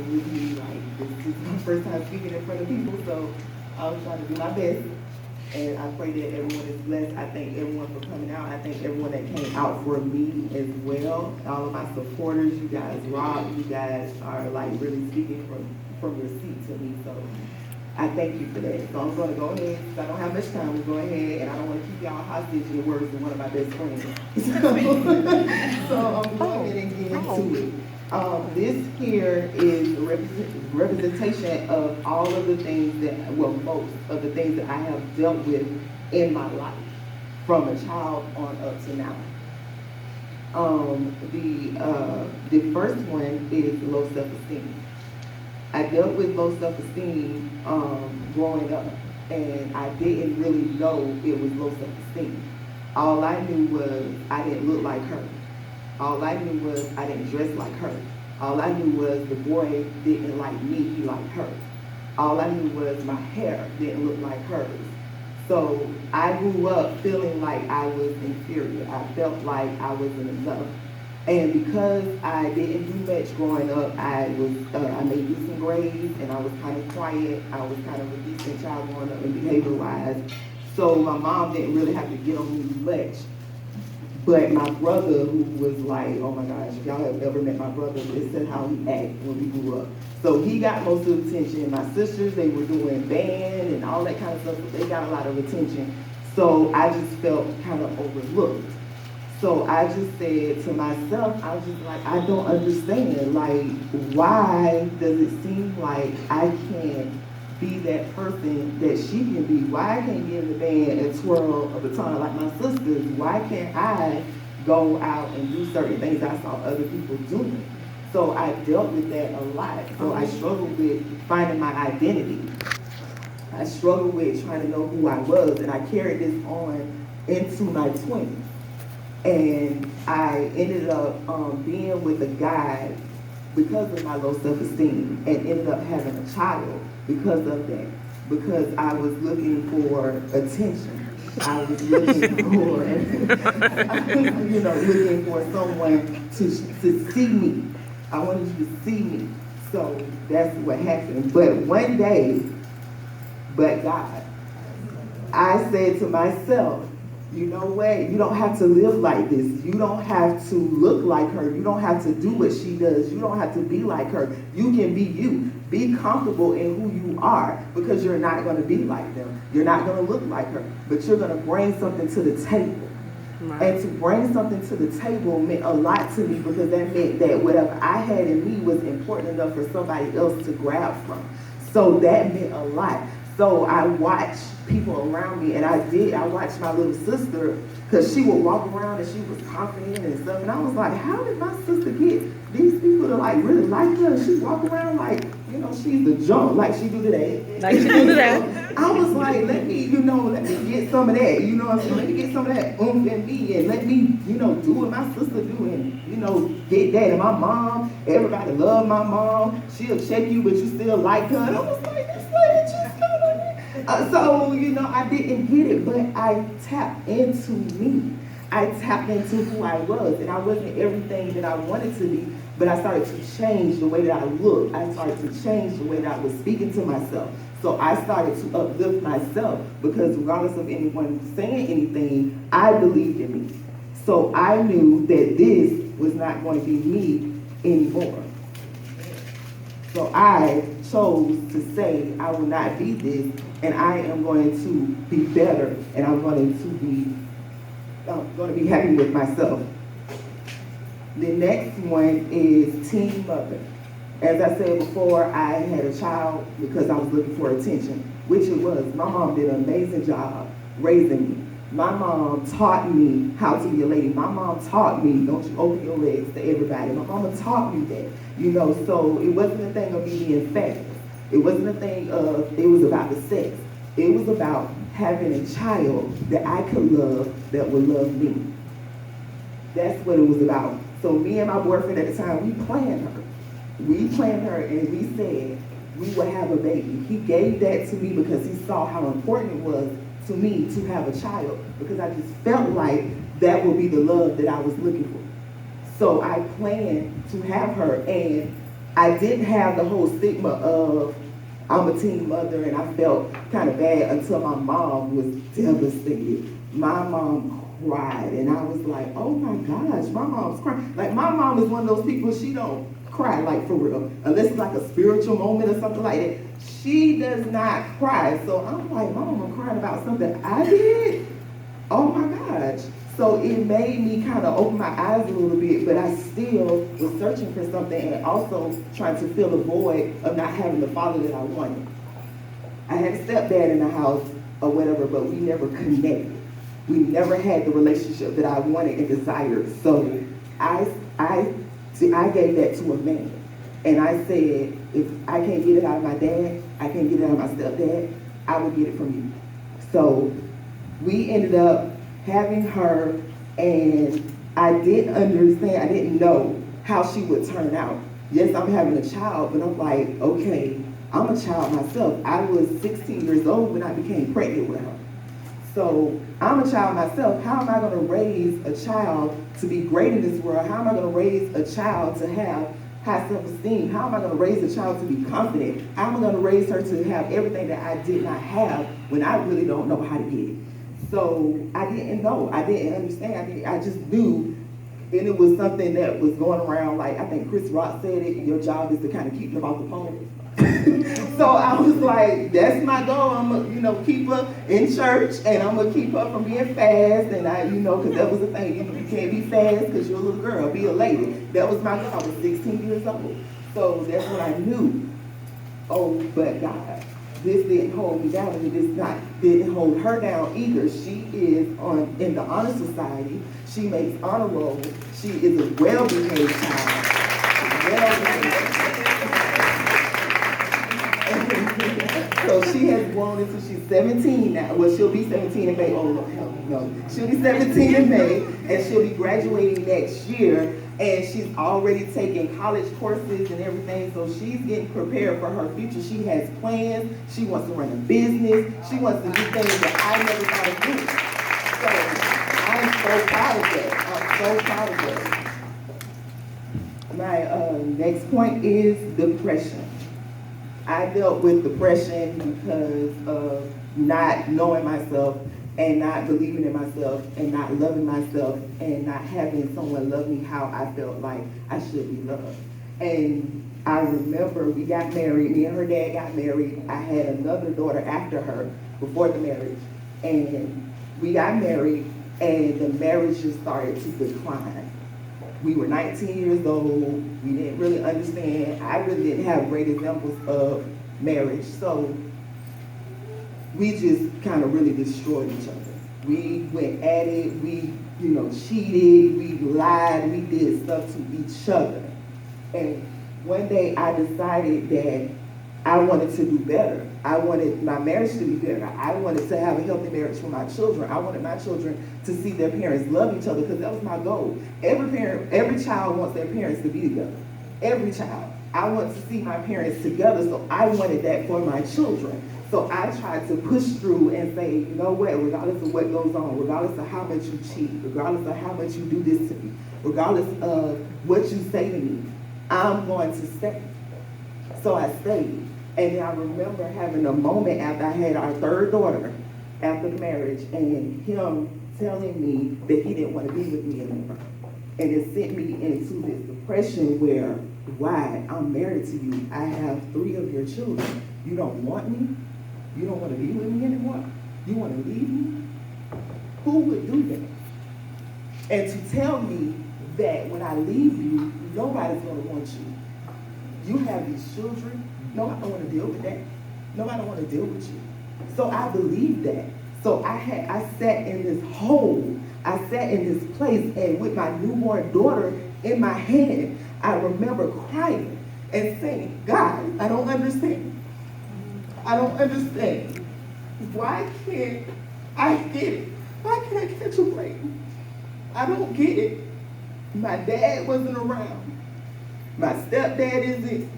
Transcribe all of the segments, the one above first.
with me. Like, this is my first time speaking in front of people, so I was trying to do my best. And I pray that everyone is blessed. I thank everyone for coming out. I thank everyone that came out for me as well. All of my supporters, you guys rock. You guys are like really speaking from your seat to me. So I thank you for that. So I'm going to go ahead, because I don't have much time to go ahead, and I don't want to keep y'all hostage in the words of one of my best friends. So I'm going ahead and get into it. This here is a representation of all of the things that, well, most of the things that I have dealt with in my life, from a child on up to now. The first one is low self-esteem. I dealt with low self-esteem growing up, and I didn't really know it was low self-esteem. All I knew was I didn't look like her. All I knew was I didn't dress like her. All I knew was the boy didn't like me, he liked her. All I knew was my hair didn't look like hers. So I grew up feeling like I was inferior. I felt like I wasn't enough. And because I didn't do much growing up, I made decent grades, and I was kind of quiet. I was kind of a decent child growing up and behavior-wise. So my mom didn't really have to get on me much. But my brother, who was like, oh my gosh, if y'all have ever met my brother, this is how he acted when we grew up. So he got most of the attention. My sisters, they were doing band and all that kind of stuff, so they got a lot of attention. So I just felt kind of overlooked. So I just said to myself, I was just like, I don't understand. Like, why does it seem like I can't be that person that she can be? Why I can't get in the band and twirl a baton like my sisters? Why can't I go out and do certain things I saw other people doing? So I dealt with that a lot. So I struggled with finding my identity. I struggled with trying to know who I was, and I carried this on into my 20s. And I ended up being with a guy because of my low self-esteem, and ended up having a child because of that. Because I was looking for attention. I was looking for, looking for someone to see me. I wanted you to see me. So that's what happened. But one day, but God, I said to myself, you know what? You don't have to live like this. You don't have to look like her. You don't have to do what she does. You don't have to be like her. You can be you. Be comfortable in who you are, because you're not going to be like them. You're not going to look like her, but you're going to bring something to the table. Right. And to bring something to the table meant a lot to me, because that meant that whatever I had in me was important enough for somebody else to grab from. So that meant a lot. So I watched people around me, and I watched my little sister, because she would walk around and she was confident and stuff, and I was like, how did my sister get these people to like really like her? She walk around like, she's the junk, like she do today. Like she do today. I was like, let me get some of that, you know what I'm saying? Let me get some of that oomph in me, and let me, do what my sister do, and, get that. And my mom, everybody love my mom. She'll check you, but you still like her. And I was like, this lady just kind of I didn't get it, but I tapped into me. I tapped into who I was, and I wasn't everything that I wanted to be, but I started to change the way that I looked. I started to change the way that I was speaking to myself. So I started to uplift myself, because regardless of anyone saying anything, I believed in me. So I knew that this was not going to be me anymore. So I chose to say, I will not be this, and I am going to be better, and I'm going to be happy with myself. The next one is teen mother. As I said before, I had a child because I was looking for attention, which it was. My mom did an amazing job raising me. My mom taught me how to be a lady. My mom taught me, don't you open your legs to everybody. My mama taught me that, so it wasn't a thing of me being fabulous. It wasn't a thing of, it was about the sex. It was about having a child that I could love, that would love me. That's what it was about. So me and my boyfriend at the time, we planned her. We planned her, and we said we would have a baby. He gave that to me because he saw how important it was to me to have a child, because I just felt like that would be the love that I was looking for. So I planned to have her, and I didn't have the whole stigma of I'm a teen mother, and I felt kind of bad until my mom was devastated. My mom cried, and I was like, oh my gosh, my mom's crying. Like, my mom is one of those people, she don't cry, like, for real, unless it's like a spiritual moment or something like that. She does not cry. So I'm like, Mom, I'm crying about something I did? Oh my gosh. So it made me kind of open my eyes a little bit, but I still was searching for something and also trying to fill the void of not having the father that I wanted. I had a stepdad in the house or whatever, but we never connected. We never had the relationship that I wanted and desired. So I gave that to a man. And I said, if I can't get it out of my dad, I can't get it out of my stepdad, I will get it from you. So we ended up having her, and I didn't understand, I didn't know how she would turn out. Yes, I'm having a child, but I'm like, okay, I'm a child myself. I was 16 years old when I became pregnant with her. So I'm a child myself. How am I going to raise a child to be great in this world? How am I going to raise a child to have high self-esteem? How am I going to raise a child to be confident? How am I going to raise her to have everything that I did not have when I really don't know how to get it? So I didn't know. I didn't understand. I just knew, and it was something that was going around, like, I think Chris Rock said it, your job is to kind of keep them off the phone. So I was like, that's my goal. I'm gonna, keep her in church, and I'm gonna keep her from being fast. And because that was the thing. You can't be fast because you're a little girl. Be a lady. That was my goal. I was 16 years old. So that's what I knew. Oh, but God, this didn't hold me down, and it didn't hold her down either. She is in the honor society. She makes honor roll. She is a well-behaved child. So she has grown until she's 17 now. Well, she'll be 17 in May. Oh, no. She'll be 17 in May, and she'll be graduating next year. And she's already taking college courses and everything, so she's getting prepared for her future. She has plans. She wants to run a business. She wants to do things that I never thought of doing. So I'm so proud of that. I'm so proud of that. My next point is depression. I dealt with depression because of not knowing myself and not believing in myself and not loving myself and not having someone love me how I felt like I should be loved. And I remember we got married, me and her dad got married. I had another daughter after her before the marriage. And we got married, and the marriage just started to decline. We were 19 years old. We didn't really understand. I really didn't have great examples of marriage. So we just kind of really destroyed each other. We went at it. We, cheated. We lied. We did stuff to each other. And one day I decided that I wanted to do better. I wanted my marriage to be better. I wanted to have a healthy marriage for my children. I wanted my children to see their parents love each other, because that was my goal. Every child wants their parents to be together. Every child. I want to see my parents together, so I wanted that for my children. So I tried to push through and say, you know what, regardless of what goes on, regardless of how much you cheat, regardless of how much you do this to me, regardless of what you say to me, I'm going to stay. So I stayed. And I remember having a moment after I had our third daughter after the marriage, and him telling me that he didn't want to be with me anymore. And it sent me into this depression where, why? I'm married to you. I have 3 of your children. You don't want me? You don't want to be with me anymore? You want to leave me? Who would do that? And to tell me that when I leave you, nobody's going to want you. You have these children. No, I don't want to deal with that. No, I don't want to deal with you. So I believed that. So I sat in this hole. I sat in this place, and with my newborn daughter in my hand, I remember crying and saying, God, I don't understand. I don't understand. Why can't I get it? Why can't I catch a break? I don't get it. My dad wasn't around. My stepdad isn't,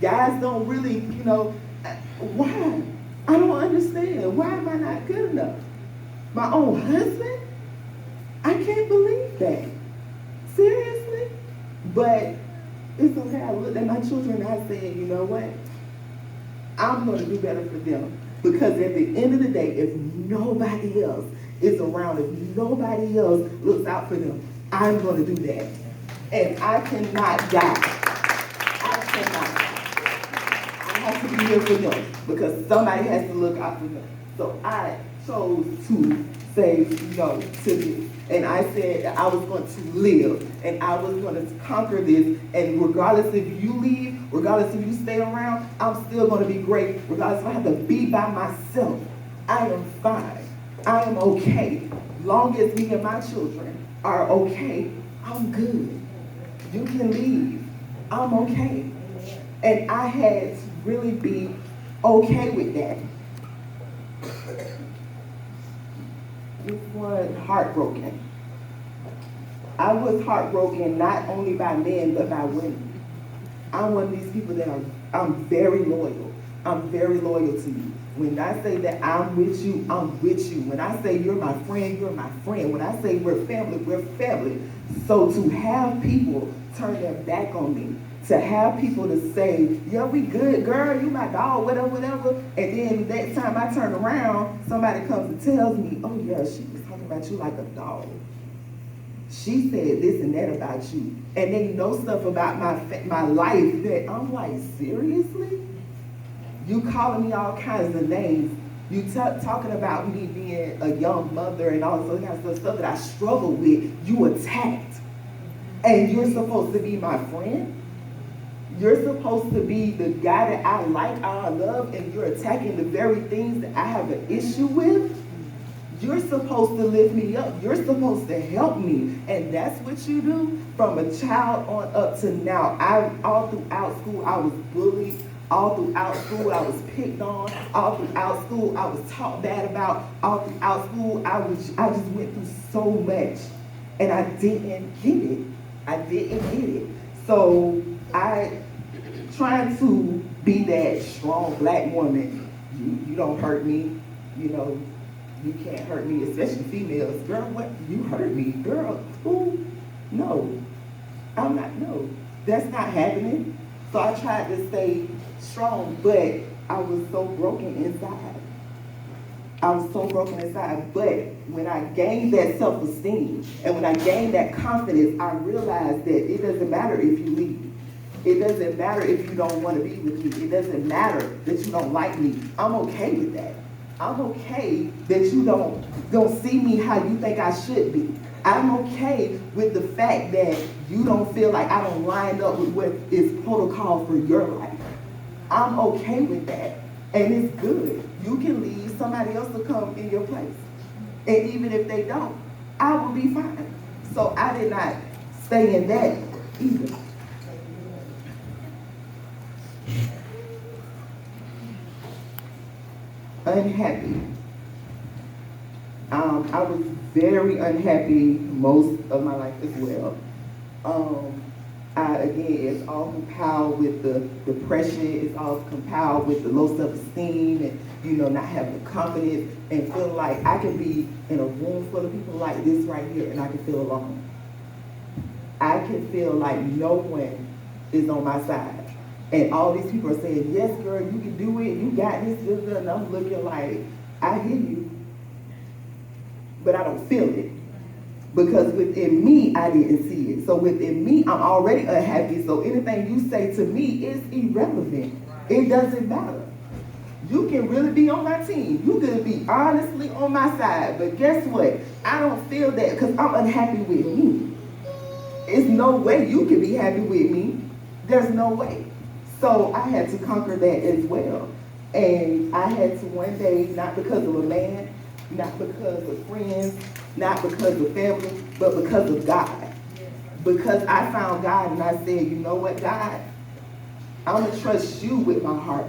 guys don't really, why? I don't understand. Why am I not good enough? My own husband? I can't believe that. Seriously? But It's okay. I looked at my children and I said, you know what? I'm going to do better for them. Because at the end of the day, if nobody else is around, if nobody else looks out for them, I'm going to do that. And I cannot die. I cannot die. I have to be here for them because somebody has to look out for them. So I chose to say no to this. And I said that I was going to live and I was going to conquer this. And regardless if you leave, regardless if you stay around, I'm still going to be great. Regardless if I have to be by myself, I am fine. I am okay. Long as me and my children are okay, I'm good. You can leave. I'm okay. And I had to really be okay with that. This was heartbroken. I was heartbroken not only by men, but by women. I'm one of these people that I'm very loyal. I'm very loyal to you. When I say that I'm with you, I'm with you. When I say you're my friend, you're my friend. When I say we're family, we're family. So to have people turn their back on me, to have people to say, yeah, we good, girl, you my dog, whatever, whatever. And then next time I turn around, somebody comes and tells me, oh yeah, she was talking about you like a dog. She said this and that about you. And they know stuff about my life that I'm like, seriously? You calling me all kinds of names. You talking about me being a young mother and all this other kind of stuff that I struggle with. You attacked. And you're supposed to be my friend? You're supposed to be the guy that I like, I love, and you're attacking the very things that I have an issue with? You're supposed to lift me up. You're supposed to help me. And that's what you do from a child on up to now. All throughout school, I was bullied. All throughout school, I was picked on. All throughout school, I was talked bad about. All throughout school, I just went through so much. And I didn't get it. I didn't get it. So I trying to be that strong black woman. You don't hurt me. You know, you can't hurt me, especially females. Girl, what? You hurt me. Girl, who? No. I'm not, no. That's not happening. So I tried to stay strong, but I was so broken inside. I was so broken inside. But when I gained that self-esteem and when I gained that confidence, I realized that it doesn't matter if you leave. It doesn't matter if you don't want to be with me. It doesn't matter that you don't like me. I'm okay with that. I'm okay that you don't see me how you think I should be. I'm okay with the fact that you don't feel like I don't line up with what is protocol for your life. I'm okay with that. And it's good. You can leave, somebody else will come in your place. And even if they don't, I will be fine. So I did not stay in that either. Unhappy. I was very unhappy most of my life as well. Again, it's all compiled with the depression, it's all compiled with the low self-esteem and, not having the confidence and feeling like I can be in a room full of people like this right here and I can feel alone. I can feel like no one is on my side. And all these people are saying, yes, girl, you can do it, you got this, and I'm looking like, I hear you, but I don't feel it. Because within me, I didn't see it. So within me, I'm already unhappy. So anything you say to me is irrelevant. It doesn't matter. You can really be on my team. You can be honestly on my side. But guess what? I don't feel that because I'm unhappy with me. There's no way you can be happy with me. There's no way. So I had to conquer that as well. And I had to one day, not because of a man, not because of friends, not because of family, but because of God. Because I found God and I said, you know what, God? I'm going to trust you with my heart.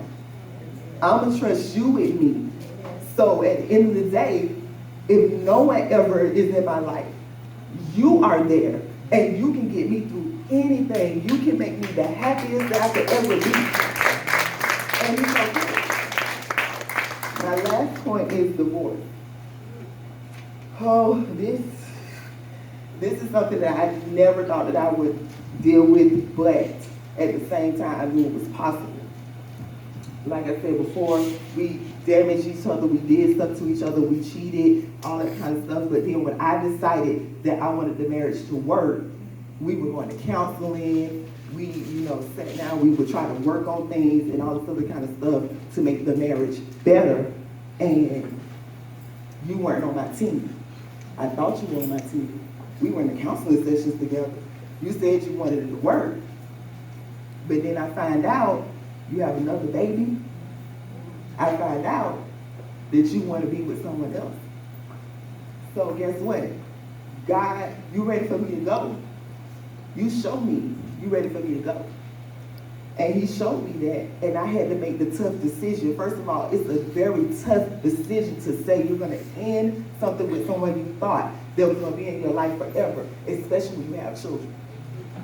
I'm going to trust you with me. So at the end of the day, if no one ever is in my life, you are there and you can get me through anything. You can make me the happiest that I could ever be. And it's okay. My last point is divorce. Oh, this is something that I never thought that I would deal with, but At the same time, I knew it was possible. Like I said before, we damaged each other, we did stuff to each other, we cheated, all that kind of stuff. But then when I decided that I wanted the marriage to work, we were going to counseling, we, sat down, we would try to work on things and all this other kind of stuff to make the marriage better. And you weren't on my team. I thought you were on my team. We were in the counseling sessions together. You said you wanted it to work. But then I find out you have another baby. I find out that you want to be with someone else. So guess what? God, you ready for me to go? You show me you ready for me to go. And he showed me that, and I had to make the tough decision. First of all, it's a very tough decision to say you're going to end something with someone you thought that was going to be in your life forever, especially when you have children.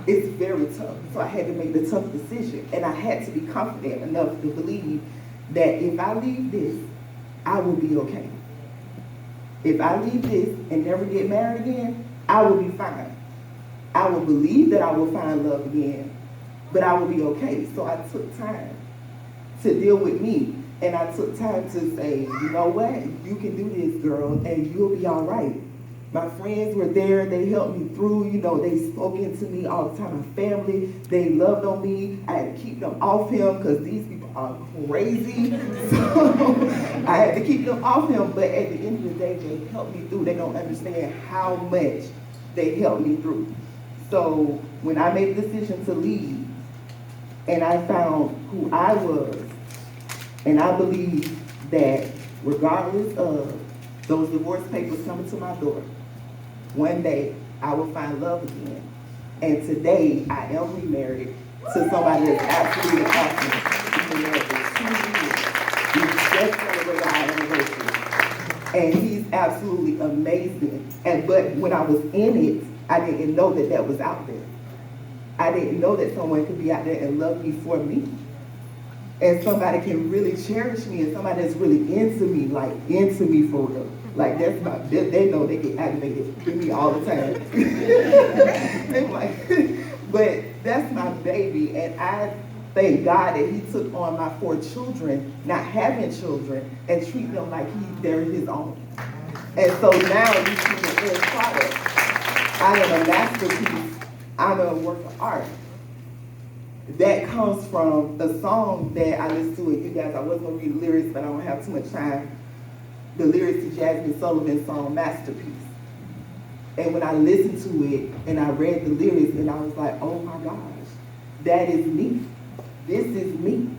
It's very tough. So I had to make the tough decision, and I had to be confident enough to believe that if I leave this, I will be okay. If I leave this and never get married again, I will be fine. I will believe that I will find love again, but I will be okay. So I took time to deal with me, and I took time to say, you know what, you can do this, girl, and you'll be all right. My friends were there, they helped me through, they spoke into me all the time. My family, they loved on me. I had to keep them off him because these people are crazy. So I had to keep them off him, but at the end of the day, they helped me through. They don't understand how much they helped me through. So when I made the decision to leave, and I found who I was, and I believe that regardless of those divorce papers coming to my door, one day I will find love again. And today I am remarried to somebody that's absolutely awesome. We've been married for 2 years. We just celebrated our anniversary. And he's absolutely amazing. But when I was in it, I didn't know that that was out there. I didn't know that someone could be out there and love me for me. And somebody can really cherish me, and somebody that's really into me, like into me for real. Like that's my, they know they get aggravated with me all the time. They're like, but that's my baby, and I thank God that he took on my 4 children, not having children, and treat them like they're his own. And so now you see the end product. I am a masterpiece. I'm a work of art. That comes from a song that I listened to. You guys, I was going to read the lyrics, but I don't have too much time. The lyrics to Jasmine Sullivan's song, Masterpiece. And when I listened to it, and I read the lyrics, and I was like, oh my gosh, that is me. This is me.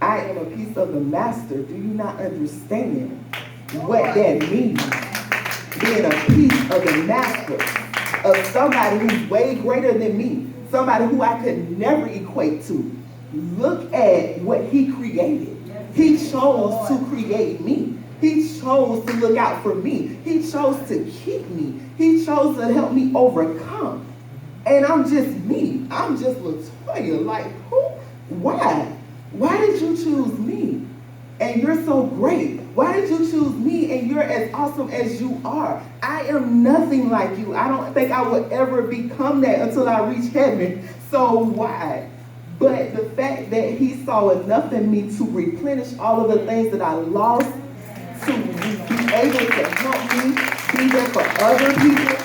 I am a piece of the master. Do you not understand what that means? Being a piece of the master, of somebody who's way greater than me. Somebody who I could never equate to. Look at what he created. He chose to create me. He chose to look out for me. He chose to keep me. He chose to help me overcome. And I'm just me. I'm just LaToya. Like, who? Why? Why did you choose me? And you're so great. Why did you choose me and you're as awesome as you are? I am nothing like you. I don't think I will ever become that until I reach heaven. So why? But the fact that he saw enough in me to replenish all of the things that I lost, to be able to help me be there for other people,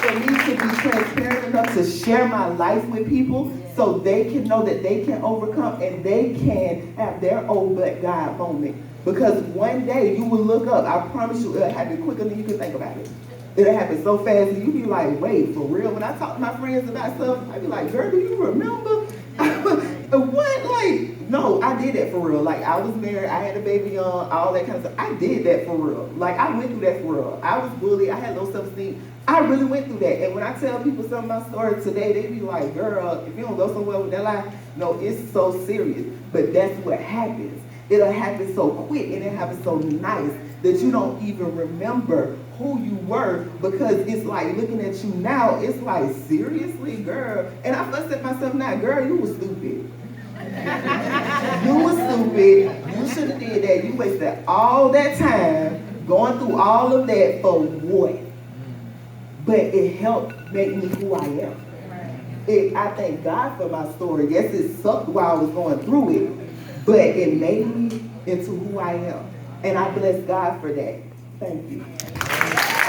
for me to be transparent enough to share my life with people so they can know that they can overcome and they can have their own but God moment. Because one day you will look up, I promise you, it'll happen quicker than you can think about it. It'll happen so fast, and you'll be like, wait, for real? When I talk to my friends about stuff, I be like, girl, do you remember? What? Like, no, I did that for real. Like, I was married, I had a baby young, all that kind of stuff. I did that for real. Like, I went through that for real. I was bullied, I had low self-esteem. I really went through that. And when I tell people some of my story today, they be like, girl, if you don't go somewhere with that life, no, it's so serious. But that's what happens. It'll happen so quick and it happens so nice that you don't even remember who you were, because it's like looking at you now, it's like, seriously, girl? And I fuss at myself now, girl, you was stupid. You was stupid. You should have did that. You wasted all that time going through all of that for what? But it helped make me who I am. I thank God for my story. Yes, it sucked while I was going through it, but it made me into who I am. And I bless God for that. Thank you.